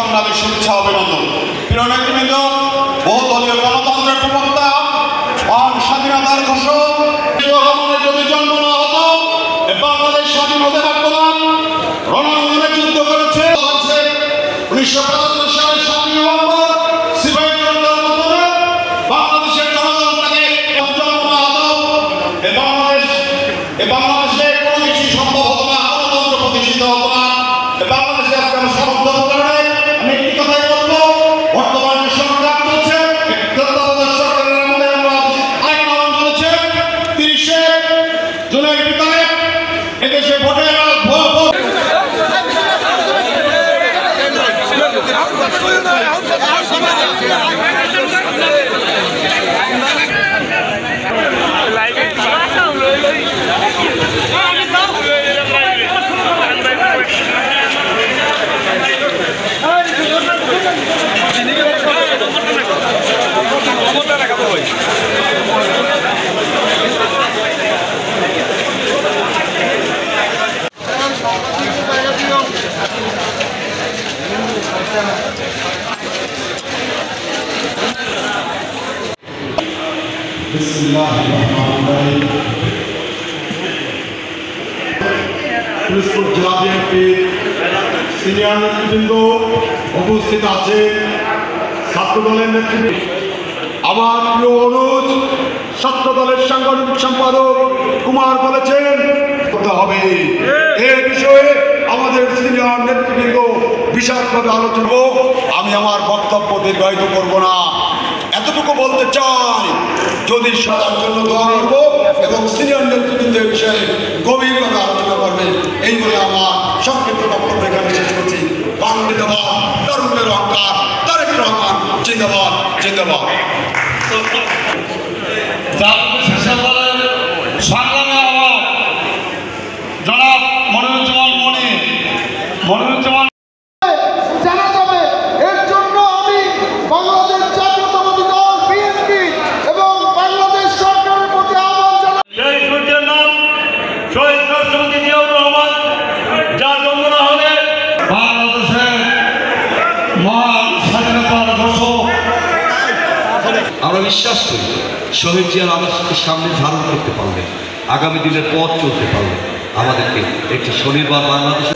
আপনাদের শুভেচ্ছা অভিনন্দন। প্রিয় নেতৃবৃন্দ, বহুদলীয় গণতন্ত্রের প্রবক্তা, স্বাধীনতার ঘোষক, যদি জন্ম না হতো বাংলাদেশ স্বাধীন হতে পারত না। রণাঙ্গনে যুদ্ধ করেছে 1975 সালের 7 নভেম্বর সিপাহী জনতার মাধ্যমে বাংলাদেশের জনগণ তাকে জন্ম না হতো বাংলাদেশে কোনো কিছু সম্ভব হতো না, গণতন্ত্র প্রতিষ্ঠিত হতো না। বাংলাদেশে আজকে আমরা সমর্থন কারণে আমি একটি কথাই বলবো, বর্তমান যে সরকার চলছে তত্ত্বাবধায়ক সরকারের মধ্যে আমরা আরেক আহ্বান করেছে 30 জুনের ভিতরে এদেশে ভোটের জেলা বিএনপির সিনিয়র নেতৃবৃন্দ উপস্থিত আছে, ছাত্র দলের নেতৃবৃন্দ, আমার প্রিয় অনুজ ছাত্র দলের সাংগঠনিক সম্পাদক কুমার বলেছেন করতে হবে। এ বিষয়ে আমাদের সিনিয়র নেতৃবৃন্দ বিশদভাবে আলোচনা। আমি আমার বক্তব্য দীর্ঘায়িত করব না, এতটুকু বলতে চাই, যদি সবার জন্য দোয়া করব এবং সিনিয়র নেতৃবৃন্দের বিষয়ে গভীরভাবে আলোচনা করবে। এই বলে আমার সংক্ষিপ্ত বক্তব্য এখানে শেষ করছি। বাংলাদেশ তরুণের অহংকার, তারেক রহমান জিন্দাবাদ জিন্দাবাদ। জনাব মনিরুজ্জামান মনিরুজ্জামান জানা যাবে। এর জন্য আমি বাংলাদেশ জাতীয়তাবাদী দল বিএনপি এবং বাংলাদেশ সরকারের প্রতি আহ্বান জানাই। সেই সূর্যের নাম শহীদ রাষ্ট্রপতি জিয়াউর রহমান, যার জন্ম না হলে বাংলাদেশের মহান স্বাধীনতার ঘোষক। আমরা বিশ্বাস করি শহীদ জিয়ার আদর্শকে সামনে ধারণ করতে পারলে, আগামী দিনের পথ চলতে পারলে আমাদেরকে একটি স্বনির্ভর বাংলাদেশ